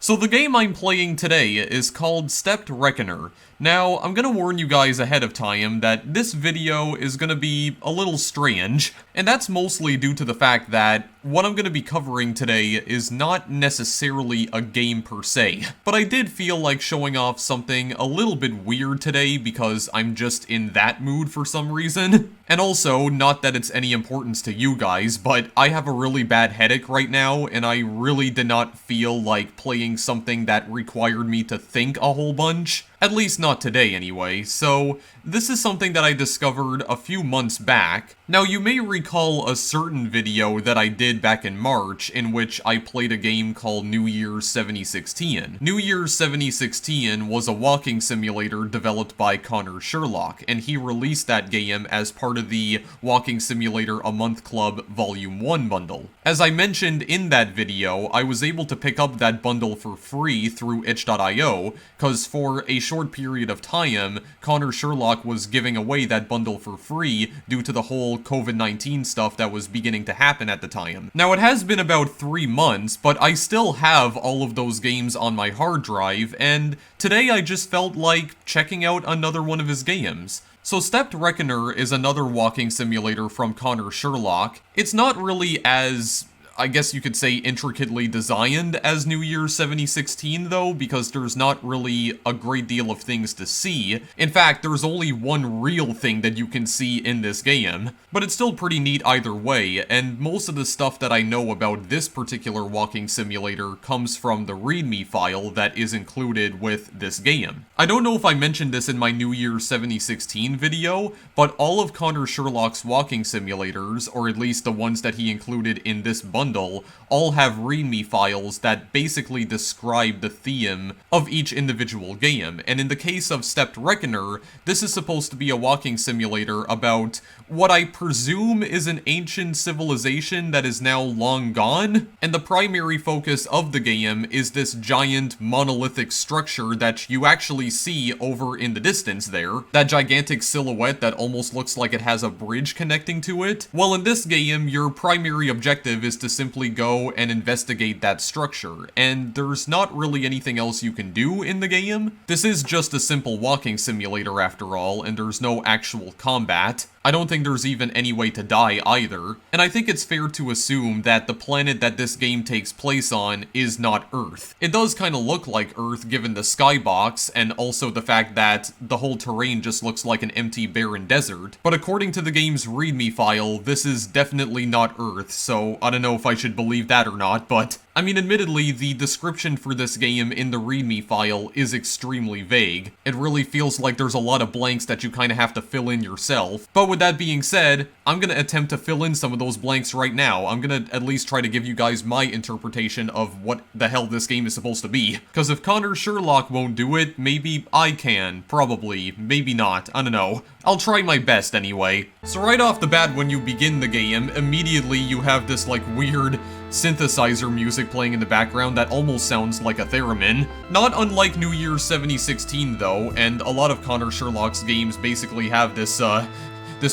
So the game I'm playing today is called Stepped Reckoner. Now, I'm gonna warn you guys ahead of time that this video is gonna be a little strange, and that's mostly due to the fact that what I'm gonna be covering today is not necessarily a game per se, but I did feel like showing off something a little bit weird today because I'm just in that mood for some reason. And also, not that it's any importance to you guys, but I have a really bad headache right now, and I really did not feel like playing something that required me to think a whole bunch. At least not today anyway, so this is something that I discovered a few months back. Now you may recall a certain video that I did back in March in which I played a game called New Year's 7016. New Year's 7016 was a walking simulator developed by Connor Sherlock, and he released that game as part of the Walking Simulator A Month Club Volume 1 bundle. As I mentioned in that video, I was able to pick up that bundle for free through itch.io, cause for a short period of time, Connor Sherlock was giving away that bundle for free due to the whole COVID-19 stuff that was beginning to happen at the time. Now it has been about 3 months, but I still have all of those games on my hard drive, and today I just felt like checking out another one of his games. So Stepped Reckoner is another walking simulator from Connor Sherlock. It's not really as, I guess you could say, intricately designed as New Year's 7016 though, because there's not really a great deal of things to see. In fact, there's only one real thing that you can see in this game, but it's still pretty neat either way, and most of the stuff that I know about this particular walking simulator comes from the README file that is included with this game. I don't know if I mentioned this in my New Year's 7016 video, but all of Connor Sherlock's walking simulators, or at least the ones that he included in this bundle, all have README files that basically describe the theme of each individual game, and in the case of Stepped Reckoner, this is supposed to be a walking simulator about what I presume is an ancient civilization that is now long gone, and the primary focus of the game is this giant monolithic structure that you actually see over in the distance there, that gigantic silhouette that almost looks like it has a bridge connecting to it. Well, in this game, your primary objective is to simply go and investigate that structure, and there's not really anything else you can do in the game. This is just a simple walking simulator after all, and there's no actual combat. I don't think there's even any way to die either, and I think it's fair to assume that the planet that this game takes place on is not Earth. It does kind of look like Earth given the skybox, and also the fact that the whole terrain just looks like an empty barren desert, but according to the game's README file, this is definitely not Earth, so I don't know if I should believe that or not, but I mean, admittedly, the description for this game in the README file is extremely vague. It really feels like there's a lot of blanks that you kind of have to fill in yourself. But with that being said, I'm gonna attempt to fill in some of those blanks right now. I'm gonna at least try to give you guys my interpretation of what the hell this game is supposed to be. Because if Connor Sherlock won't do it, maybe I can. Probably. Maybe not. I don't know. I'll try my best anyway. So right off the bat when you begin the game, immediately you have this like weird synthesizer music playing in the background that almost sounds like a theremin. Not unlike New Year's 7016 though, and a lot of Connor Sherlock's games basically have this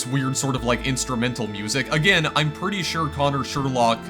weird sort of like instrumental music. Again, I'm pretty sure Connor Sherlock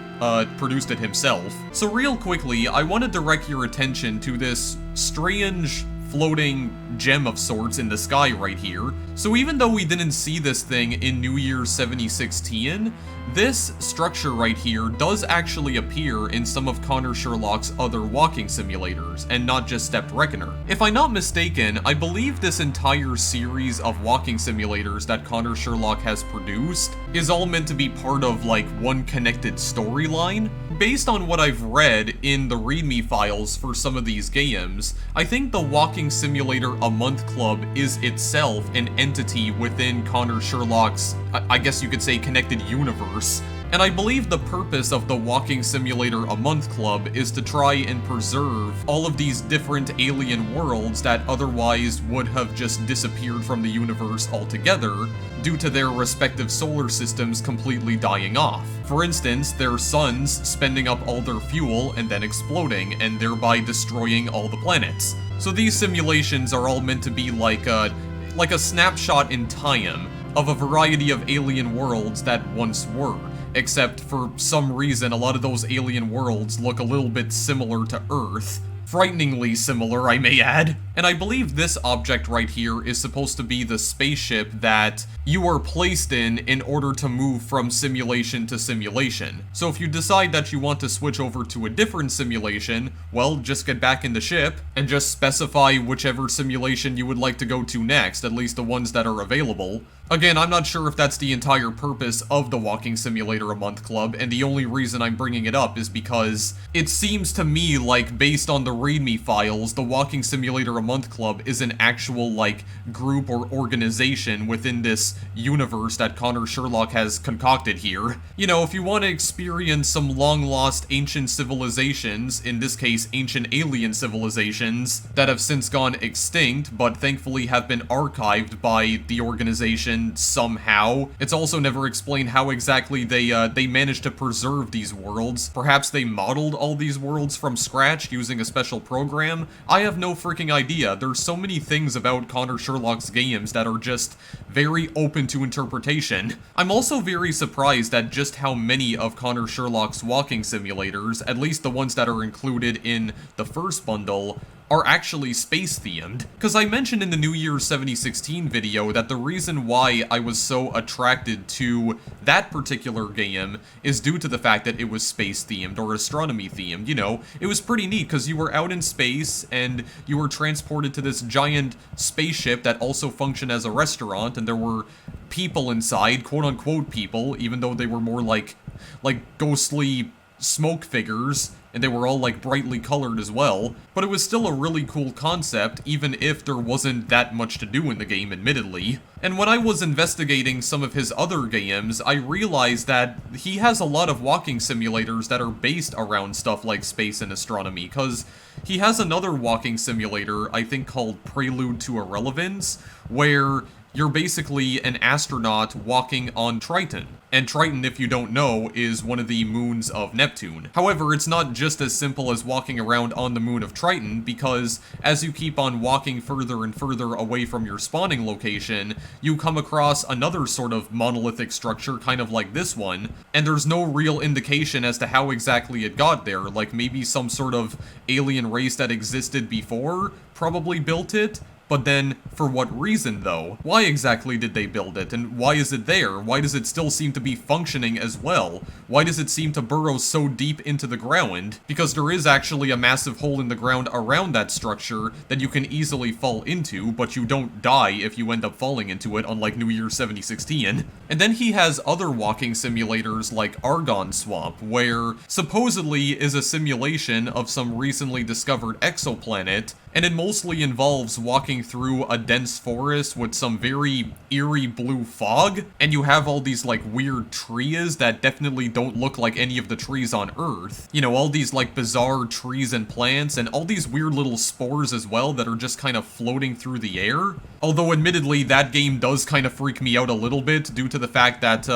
produced it himself. So real quickly, I want to direct your attention to this strange floating gem of sorts in the sky right here. So even though we didn't see this thing in New Year's 7016, this structure right here does actually appear in some of Connor Sherlock's other walking simulators, and not just Stepped Reckoner. If I'm not mistaken, I believe this entire series of walking simulators that Connor Sherlock has produced is all meant to be part of like one connected storyline. Based on what I've read in the README files for some of these games, I think the Walking Simulator A Month Club is itself an entity within Connor Sherlock's, I guess you could say, connected universe. And I believe the purpose of the Walking Simulator A Month Club is to try and preserve all of these different alien worlds that otherwise would have just disappeared from the universe altogether due to their respective solar systems completely dying off. For instance, their suns spending up all their fuel and then exploding, and thereby destroying all the planets. So these simulations are all meant to be like a snapshot in time of a variety of alien worlds that once were. Except for some reason, a lot of those alien worlds look a little bit similar to Earth. Frighteningly similar, I may add. And I believe this object right here is supposed to be the spaceship that you are placed in order to move from simulation to simulation. So if you decide that you want to switch over to a different simulation, well, just get back in the ship and just specify whichever simulation you would like to go to next, at least the ones that are available. Again, I'm not sure if that's the entire purpose of the Walking Simulator a Month Club, and the only reason I'm bringing it up is because it seems to me like, based on the README files, the Walking Simulator a Month Club is an actual, like, group or organization within this universe that Connor Sherlock has concocted here. You know, if you want to experience some long-lost ancient civilizations, in this case ancient alien civilizations, that have since gone extinct, but thankfully have been archived by the organization somehow. It's also never explained how exactly they managed to preserve these worlds. Perhaps they modeled all these worlds from scratch using a special program? I have no freaking idea. There's so many things about Connor Sherlock's games that are just very open to interpretation. I'm also very surprised at just how many of Connor Sherlock's walking simulators, at least the ones that are included in the first bundle, are actually space-themed. Because I mentioned in the New Year's 2016 video that the reason why I was so attracted to that particular game is due to the fact that it was space-themed or astronomy-themed. You know, it was pretty neat because you were out in space and you were transported to this giant spaceship that also functioned as a restaurant, and there were people inside, quote-unquote people, even though they were more like ghostly smoke figures, and they were all like brightly colored as well, but it was still a really cool concept, even if there wasn't that much to do in the game, admittedly. And when I was investigating some of his other games, I realized that he has a lot of walking simulators that are based around stuff like space and astronomy, because he has another walking simulator, I think called Prelude to Irrelevance, where you're basically an astronaut walking on Triton. And Triton, if you don't know, is one of the moons of Neptune. However, it's not just as simple as walking around on the moon of Triton, because as you keep on walking further and further away from your spawning location, you come across another sort of monolithic structure, kind of like this one, and there's no real indication as to how exactly it got there, like maybe some sort of alien race that existed before probably built it. But then, for what reason though? Why exactly did they build it, and why is it there? Why does it still seem to be functioning as well? Why does it seem to burrow so deep into the ground? Because there is actually a massive hole in the ground around that structure that you can easily fall into, but you don't die if you end up falling into it, unlike New Year's 2016. And then he has other walking simulators like Argon Swamp, where supposedly is a simulation of some recently discovered exoplanet, and it mostly involves walking through a dense forest with some very eerie blue fog, and you have all these like weird trees that definitely don't look like any of the trees on Earth. You know, all these like bizarre trees and plants, and all these weird little spores as well that are just kind of floating through the air. Although admittedly, that game does kind of freak me out a little bit due to the fact that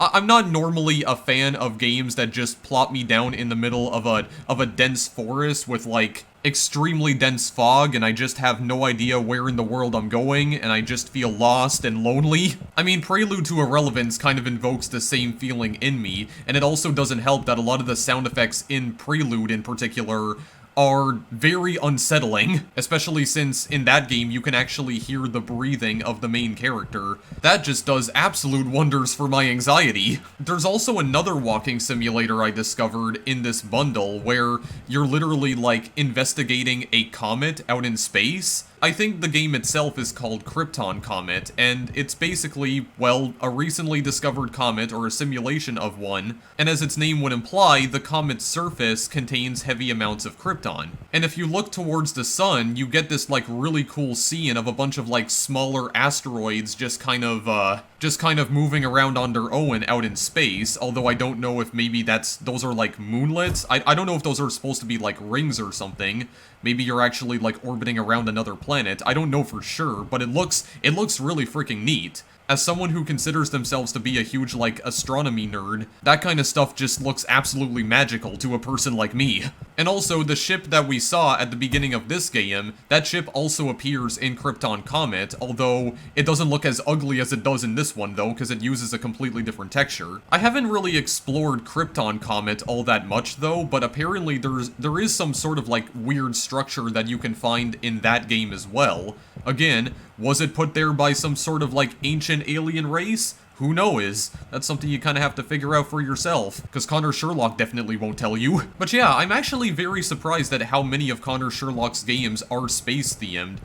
I'm not normally a fan of games that just plop me down in the middle of a dense forest with like extremely dense fog, and I just have no idea where in the world I'm going, and I just feel lost and lonely. I mean, Prelude to Irrelevance kind of invokes the same feeling in me, and it also doesn't help that a lot of the sound effects in Prelude in particular are very unsettling, especially since in that game you can actually hear the breathing of the main character. That just does absolute wonders for my anxiety. There's also another walking simulator I discovered in this bundle where you're literally like investigating a comet out in space. I think the game itself is called Krypton Comet, and it's basically, well, a recently discovered comet or a simulation of one, and as its name would imply, the comet's surface contains heavy amounts of krypton. And if you look towards the sun, you get this like really cool scene of a bunch of like smaller asteroids just kind of moving around on their own out in space, although I don't know if maybe those are like moonlets. I don't know if those are supposed to be like rings or something. Maybe you're actually like orbiting around another planet. I don't know for sure, but it looks really freaking neat. As someone who considers themselves to be a huge, like, astronomy nerd, that kind of stuff just looks absolutely magical to a person like me. And also, the ship that we saw at the beginning of this game, that ship also appears in Krypton Comet, although it doesn't look as ugly as it does in this one, though, because it uses a completely different texture. I haven't really explored Krypton Comet all that much, though, but apparently there is some sort of, like, weird structure that you can find in that game as well. Again, was it put there by some sort of, like, ancient alien race? Who knows? That's something you kind of have to figure out for yourself, because Connor Sherlock definitely won't tell you. But yeah, I'm actually very surprised at how many of Connor Sherlock's games are space-themed.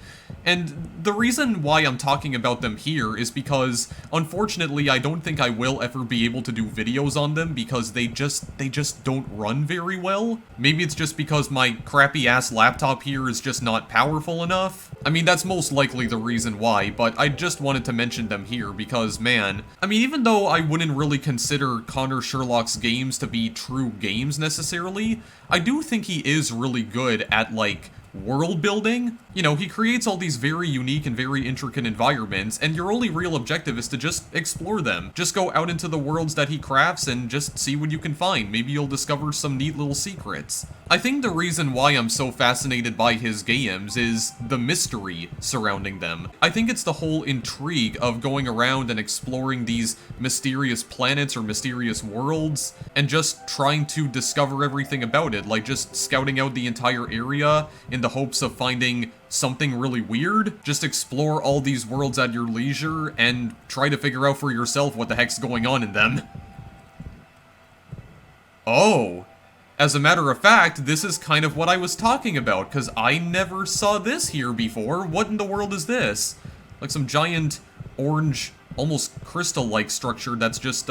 And the reason why I'm talking about them here is because, unfortunately, I don't think I will ever be able to do videos on them because they just don't run very well. Maybe it's just because my crappy-ass laptop here is just not powerful enough. I mean, that's most likely the reason why, but I just wanted to mention them here because, man, I mean, even though I wouldn't really consider Connor Sherlock's games to be true games necessarily, I do think he is really good at, like, world building. You know, he creates all these very unique and very intricate environments, and your only real objective is to just explore them. Just go out into the worlds that he crafts and just see what you can find. Maybe you'll discover some neat little secrets. I think the reason why I'm so fascinated by his games is the mystery surrounding them. I think it's the whole intrigue of going around and exploring these mysterious planets or mysterious worlds, and just trying to discover everything about it, like just scouting out the entire area in the hopes of finding something really weird. Just explore all these worlds at your leisure and try to figure out for yourself what the heck's going on in them. Oh, as a matter of fact, this is kind of what I was talking about, because I never saw this here before. What in the world is this? Like some giant orange, almost crystal-like structure that's just,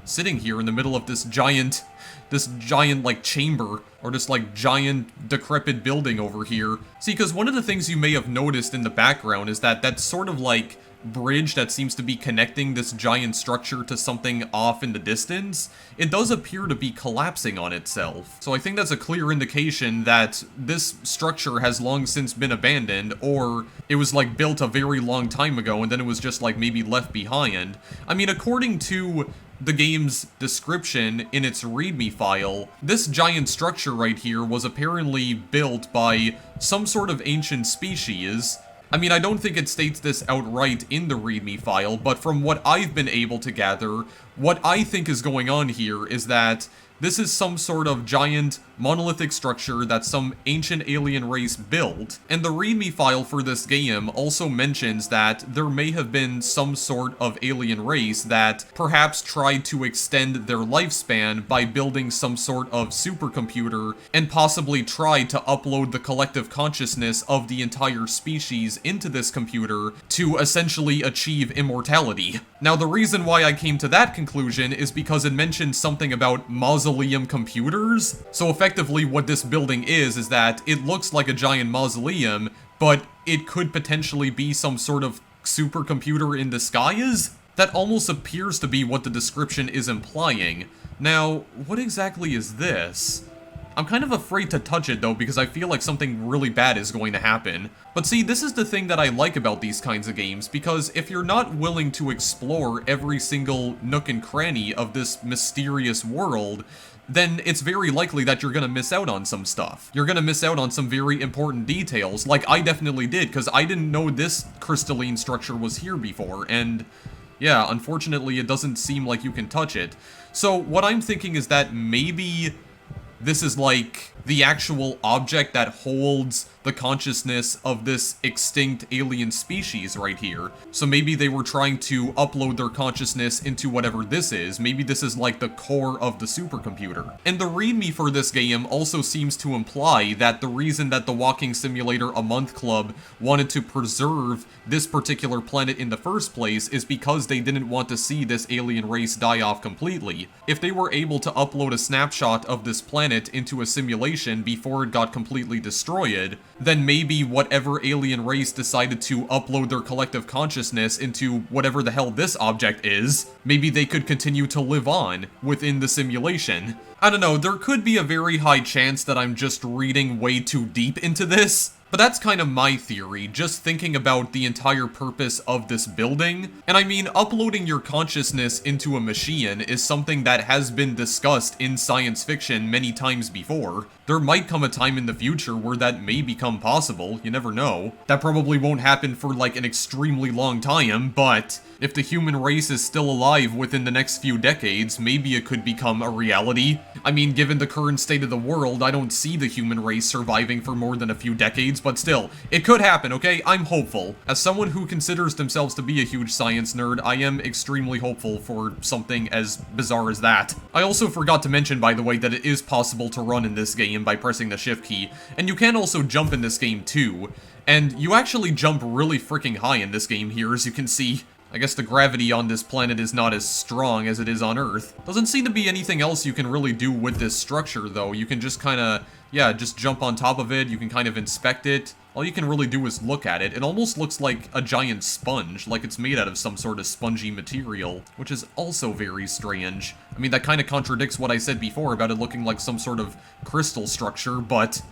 sitting here in the middle of this giant, like, chamber, or this, like, giant, decrepit building over here. See, because one of the things you may have noticed in the background is that that sort of, like, bridge that seems to be connecting this giant structure to something off in the distance, it does appear to be collapsing on itself. So I think that's a clear indication that this structure has long since been abandoned, or it was like built a very long time ago and then it was just like maybe left behind. I mean, according to the game's description in its README file, this giant structure right here was apparently built by some sort of ancient species. I mean, I don't think it states this outright in the README file, but from what I've been able to gather, what I think is going on here is that this is some sort of giant monolithic structure that some ancient alien race built, and the README file for this game also mentions that there may have been some sort of alien race that perhaps tried to extend their lifespan by building some sort of supercomputer and possibly tried to upload the collective consciousness of the entire species into this computer to essentially achieve immortality. Now, the reason why I came to that conclusion is because it mentioned something about mausoleum computers. So effectively what this building is that it looks like a giant mausoleum, but it could potentially be some sort of supercomputer in disguise? That almost appears to be what the description is implying. Now, what exactly is this? I'm kind of afraid to touch it though because I feel like something really bad is going to happen. But see, this is the thing that I like about these kinds of games, because if you're not willing to explore every single nook and cranny of this mysterious world, then it's very likely that you're gonna miss out on some stuff. You're gonna miss out on some very important details, like I definitely did, because I didn't know this crystalline structure was here before, and yeah, unfortunately it doesn't seem like you can touch it. So what I'm thinking is that maybe this is like the actual object that holds the consciousness of this extinct alien species right here. So maybe they were trying to upload their consciousness into whatever this is. Maybe this is like the core of the supercomputer. And the README for this game also seems to imply that the reason that the Walking Simulator A Month Club wanted to preserve this particular planet in the first place is because they didn't want to see this alien race die off completely. If they were able to upload a snapshot of this planet into a simulation before it got completely destroyed, then maybe whatever alien race decided to upload their collective consciousness into whatever the hell this object is, maybe they could continue to live on within the simulation. I don't know, there could be a very high chance that I'm just reading way too deep into this, But that's kind of my theory, just thinking about the entire purpose of this building. And I mean, uploading your consciousness into a machine is something that has been discussed in science fiction many times before. There might come a time in the future where that may become possible, you never know. That probably won't happen for like an extremely long time, but if the human race is still alive within the next few decades, maybe it could become a reality. I mean, given the current state of the world, I don't see the human race surviving for more than a few decades, but still, it could happen, okay? I'm hopeful. As someone who considers themselves to be a huge science nerd, I am extremely hopeful for something as bizarre as that. I also forgot to mention, by the way, that it is possible to run in this game by pressing the shift key, and you can also jump in this game too. And you actually jump really freaking high in this game here, as you can see. I guess the gravity on this planet is not as strong as it is on Earth. Doesn't seem to be anything else you can really do with this structure, though. You can just kinda, yeah, just jump on top of it, you can kind of inspect it. All you can really do is look at it. It almost looks like a giant sponge, like it's made out of some sort of spongy material, which is also very strange. I mean, that kind of contradicts what I said before about it looking like some sort of crystal structure, but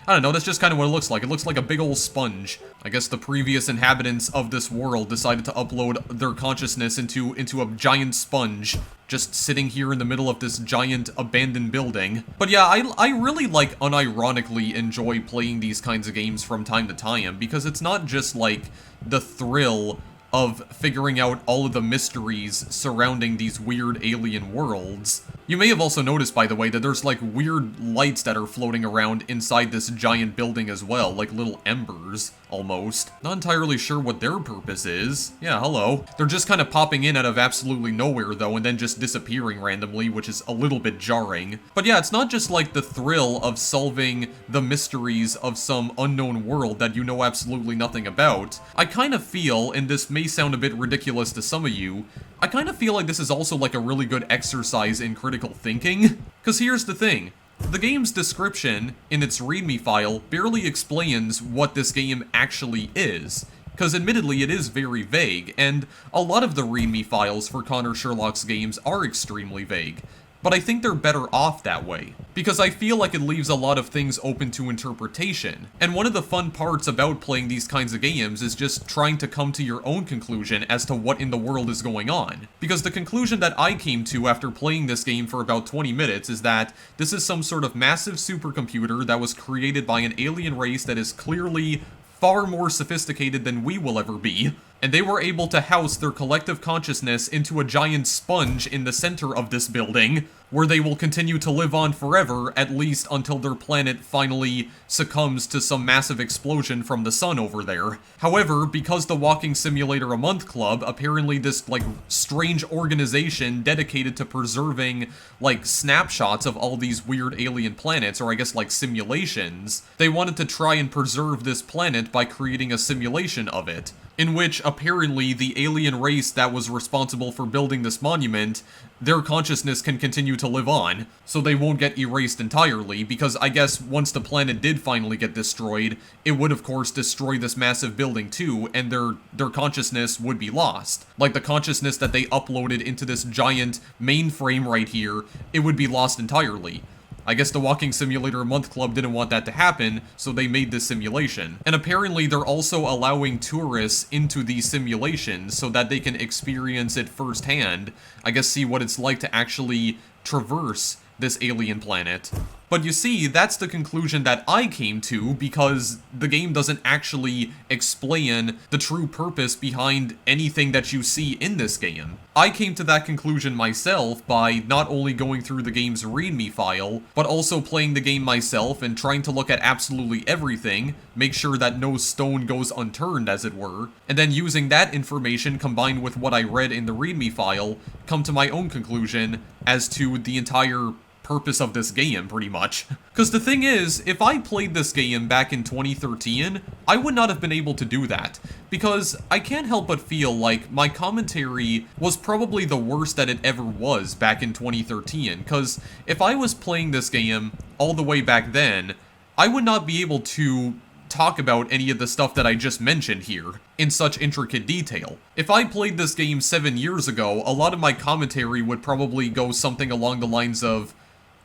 I don't know, that's just kind of what it looks like. It looks like a big old sponge. I guess the previous inhabitants of this world decided to upload their consciousness into a giant sponge, just sitting here in the middle of this giant abandoned building. But yeah, I really like unironically enjoy playing these kinds of games from time to time, because it's not just like the thrill of figuring out all of the mysteries surrounding these weird alien worlds. You may have also noticed, by the way, that there's like weird lights that are floating around inside this giant building as well, like little embers, almost. Not entirely sure what their purpose is. Yeah, hello. They're just kind of popping in out of absolutely nowhere, though, and then just disappearing randomly, which is a little bit jarring. But yeah, it's not just like the thrill of solving the mysteries of some unknown world that you know absolutely nothing about. I kind of feel, and this may sound a bit ridiculous to some of you, I kind of feel like this is also like a really good exercise in critical thinking. Because here's the thing. The game's description in its README file barely explains what this game actually is. Because admittedly it is very vague, and a lot of the README files for Connor Sherlock's games are extremely vague. But I think they're better off that way, because I feel like it leaves a lot of things open to interpretation. And one of the fun parts about playing these kinds of games is just trying to come to your own conclusion as to what in the world is going on. Because the conclusion that I came to after playing this game for about 20 minutes is that this is some sort of massive supercomputer that was created by an alien race that is clearly far more sophisticated than we will ever be, and they were able to house their collective consciousness into a giant sponge in the center of this building, where they will continue to live on forever, at least until their planet finally succumbs to some massive explosion from the sun over there. However, because the Walking Simulator a Month Club, apparently this, like, strange organization dedicated to preserving, like, snapshots of all these weird alien planets, or I guess, like, simulations, they wanted to try and preserve this planet by creating a simulation of it, in which apparently the alien race that was responsible for building this monument, their consciousness can continue to live on, so they won't get erased entirely, because I guess once the planet did finally get destroyed, it would of course destroy this massive building too, and their consciousness would be lost. Like the consciousness that they uploaded into this giant mainframe right here, it would be lost entirely. I guess the Walking Simulator a Month Club didn't want that to happen, so they made this simulation. And apparently they're also allowing tourists into these simulations so that they can experience it firsthand. I guess see what it's like to actually traverse this alien planet. But you see, that's the conclusion that I came to because the game doesn't actually explain the true purpose behind anything that you see in this game. I came to that conclusion myself by not only going through the game's README file, but also playing the game myself and trying to look at absolutely everything, make sure that no stone goes unturned, as it were, and then using that information combined with what I read in the README file, come to my own conclusion as to the entire purpose of this game, pretty much. Because the thing is, if I played this game back in 2013, I would not have been able to do that. Because I can't help but feel like my commentary was probably the worst that it ever was back in 2013. Because if I was playing this game all the way back then, I would not be able to talk about any of the stuff that I just mentioned here in such intricate detail. If I played this game 7 years ago, a lot of my commentary would probably go something along the lines of,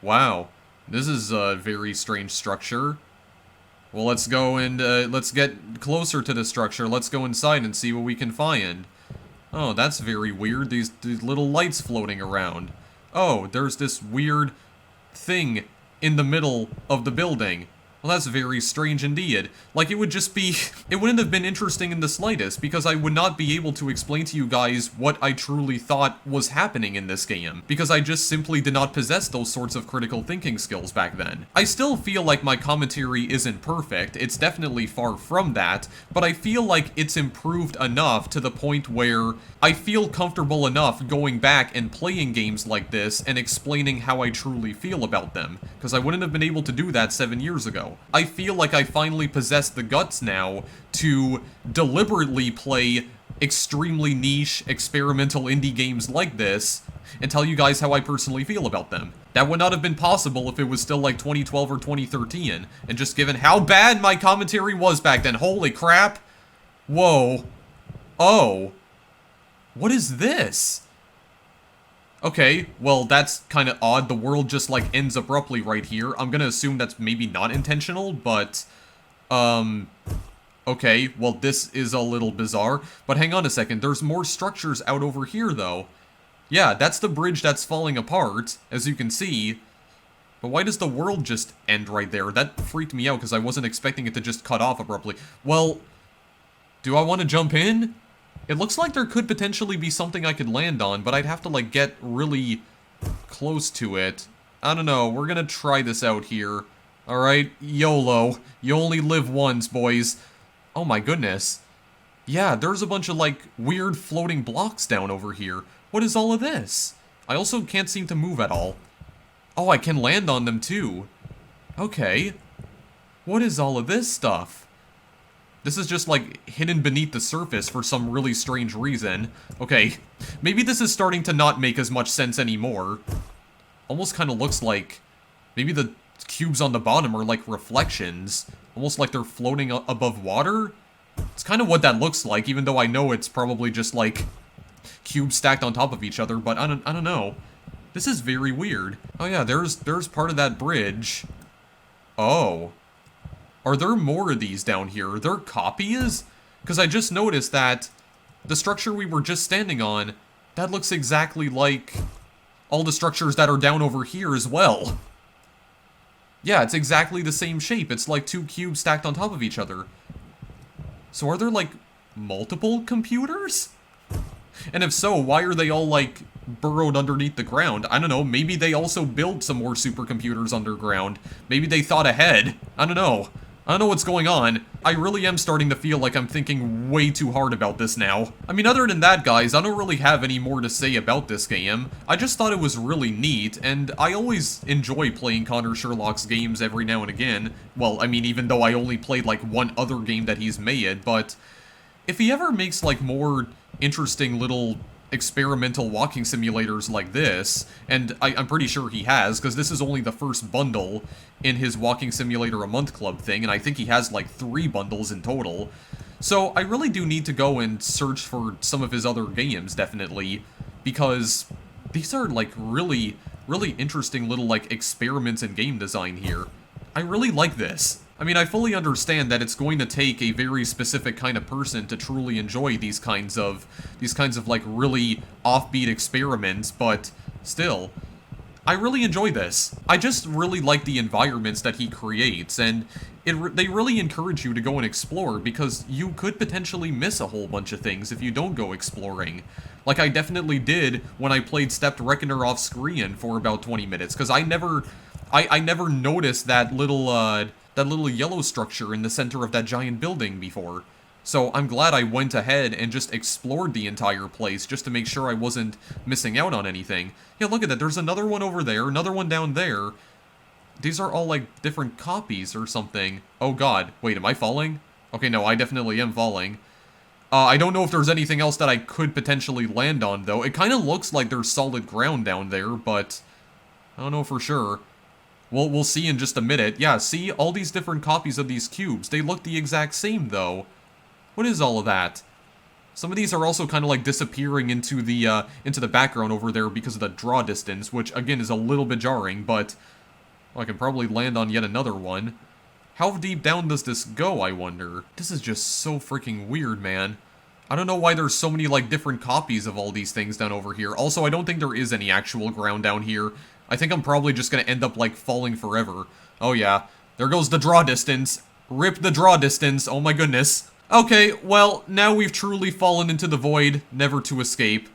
wow, this is a very strange structure. Well, let's go and, let's get closer to the structure. Let's go inside and see what we can find. Oh, that's very weird. These little lights floating around. Oh, there's this weird thing in the middle of the building. Well, that's very strange indeed. Like, it would just be... It wouldn't have been interesting in the slightest, because I would not be able to explain to you guys what I truly thought was happening in this game, because I just simply did not possess those sorts of critical thinking skills back then. I still feel like my commentary isn't perfect, it's definitely far from that, but I feel like it's improved enough to the point where I feel comfortable enough going back and playing games like this and explaining how I truly feel about them, because I wouldn't have been able to do that 7 years ago. I feel like I finally possess the guts now to deliberately play extremely niche, experimental indie games like this and tell you guys how I personally feel about them. That would not have been possible if it was still like 2012 or 2013, and just given how bad my commentary was back then. Holy crap! Whoa. Oh. What is this? Okay, well, that's kind of odd. The world just, like, ends abruptly right here. I'm gonna assume that's maybe not intentional, but... Okay, well, this is a little bizarre. But hang on a second, there's more structures out over here, though. Yeah, that's the bridge that's falling apart, as you can see. But why does the world just end right there? That freaked me out, because I wasn't expecting it to just cut off abruptly. Well, do I want to jump in? It looks like there could potentially be something I could land on, but I'd have to, like, get really close to it. I don't know, we're gonna try this out here. Alright, YOLO. You only live once, boys. Oh my goodness. Yeah, there's a bunch of, like, weird floating blocks down over here. What is all of this? I also can't seem to move at all. Oh, I can land on them, too. Okay. What is all of this stuff? This is just, like, hidden beneath the surface for some really strange reason. Okay, maybe this is starting to not make as much sense anymore. Almost kind of looks like... Maybe the cubes on the bottom are, like, reflections. Almost like they're floating above water? It's kind of what that looks like, even though I know it's probably just, like, cubes stacked on top of each other, but I don't know. This is very weird. Oh yeah, there's part of that bridge. Oh. Are there more of these down here? Are there copies? Because I just noticed that the structure we were just standing on, that looks exactly like all the structures that are down over here as well. Yeah, it's exactly the same shape. It's like two cubes stacked on top of each other. So are there, like, multiple computers? And if so, why are they all, like, burrowed underneath the ground? I don't know, maybe they also built some more supercomputers underground. Maybe they thought ahead. I don't know. I don't know what's going on. I really am starting to feel like I'm thinking way too hard about this now. I mean, other than that, guys, I don't really have any more to say about this game. I just thought it was really neat, and I always enjoy playing Connor Sherlock's games every now and again. Well, I mean, even though I only played, like, one other game that he's made, but if he ever makes, like, more interesting little experimental walking simulators like this, and I'm pretty sure he has, because this is only the first bundle in his Walking Simulator a Month Club thing, and I think he has like 3 bundles in total. So I really do need to go and search for some of his other games, definitely, because these are like really interesting little like experiments in game design here. I really like this. I mean, I fully understand that it's going to take a very specific kind of person to truly enjoy these kinds of like really offbeat experiments, but still, I really enjoy this. I just really like the environments that he creates, and they really encourage you to go and explore, because you could potentially miss a whole bunch of things if you don't go exploring. Like I definitely did when I played Stepped Reckoner off screen for about 20 minutes, because I never noticed that little yellow structure in the center of that giant building before. So I'm glad I went ahead and just explored the entire place just to make sure I wasn't missing out on anything. Yeah, look at that. There's another one over there, another one down there. These are all like different copies or something. Oh god. Wait, am I falling? Okay, no, I definitely am falling. I don't know if there's anything else that I could potentially land on, though. It kind of looks like there's solid ground down there, but I don't know for sure. We'll see in just a minute. Yeah, see? All these different copies of these cubes. They look the exact same, though. What is all of that? Some of these are also kind of like disappearing into the background over there because of the draw distance, which, again, is a little bit jarring, but well, I can probably land on yet another one. How deep down does this go, I wonder? This is just so freaking weird, man. I don't know why there's so many, like, different copies of all these things down over here. Also, I don't think there is any actual ground down here. I think I'm probably just gonna end up, like, falling forever. Oh, yeah. There goes the draw distance. Rip the draw distance. Oh, my goodness. Okay, well, now we've truly fallen into the void, never to escape.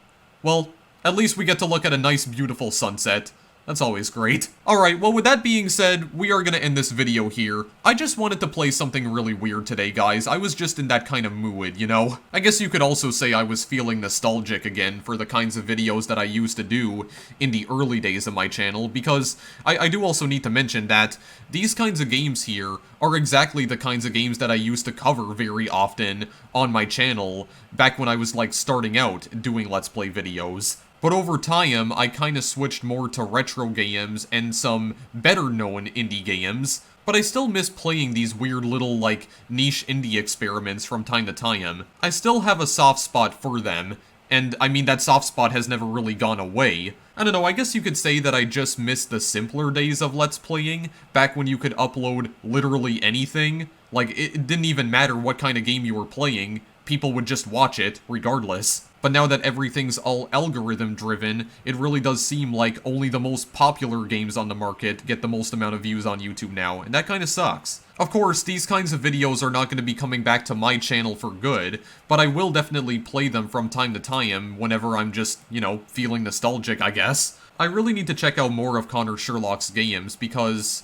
Well, at least we get to look at a nice, beautiful sunset. That's always great. Alright, well with that being said, we are gonna end this video here. I just wanted to play something really weird today, guys. I was just in that kind of mood, you know? I guess you could also say I was feeling nostalgic again for the kinds of videos that I used to do in the early days of my channel, because I do also need to mention that these kinds of games here are exactly the kinds of games that I used to cover very often on my channel back when I was like starting out doing Let's Play videos. But over time, I kinda switched more to retro games and some better-known indie games, but I still miss playing these weird little, like, niche indie experiments from time to time. I still have a soft spot for them, and I mean that soft spot has never really gone away. I don't know, I guess you could say that I just miss the simpler days of Let's Playing, back when you could upload literally anything. Like, it didn't even matter what kind of game you were playing, people would just watch it, regardless. But now that everything's all algorithm-driven, it really does seem like only the most popular games on the market get the most amount of views on YouTube now, and that kinda sucks. Of course, these kinds of videos are not going to be coming back to my channel for good, but I will definitely play them from time to time whenever I'm just, you know, feeling nostalgic, I guess. I really need to check out more of Connor Sherlock's games, because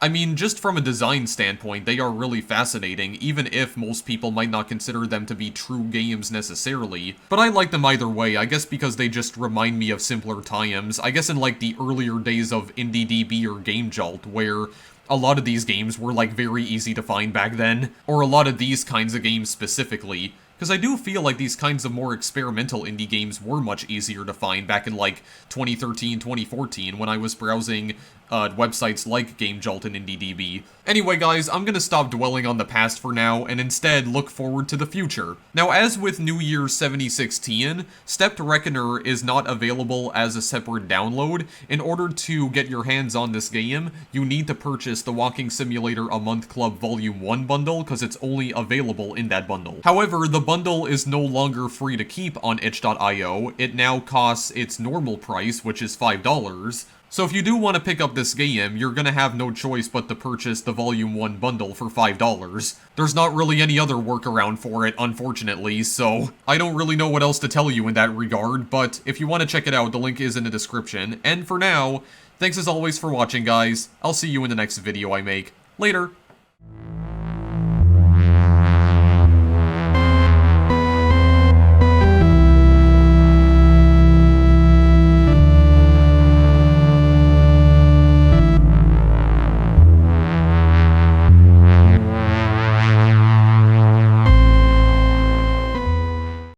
I mean, just from a design standpoint, they are really fascinating, even if most people might not consider them to be true games necessarily. But I like them either way, I guess because they just remind me of simpler times. I guess in like the earlier days of IndieDB or GameJolt, where a lot of these games were like very easy to find back then. Or a lot of these kinds of games specifically. Because I do feel like these kinds of more experimental indie games were much easier to find back in like 2013, 2014 when I was browsing websites like GameJolt and IndieDB. Anyway guys, I'm gonna stop dwelling on the past for now and instead look forward to the future. Now as with New Year's 7016, Stepped Reckoner is not available as a separate download. In order to get your hands on this game, you need to purchase the Walking Simulator A Month Club Volume 1 bundle because it's only available in that bundle. However, the bundle is no longer free to keep on itch.io. It now costs its normal price, which is $5. So if you do want to pick up this game, you're gonna have no choice but to purchase the Volume 1 bundle for $5. There's not really any other workaround for it, unfortunately, so I don't really know what else to tell you in that regard, but if you want to check it out, the link is in the description. And for now, thanks as always for watching, guys. I'll see you in the next video I make. Later!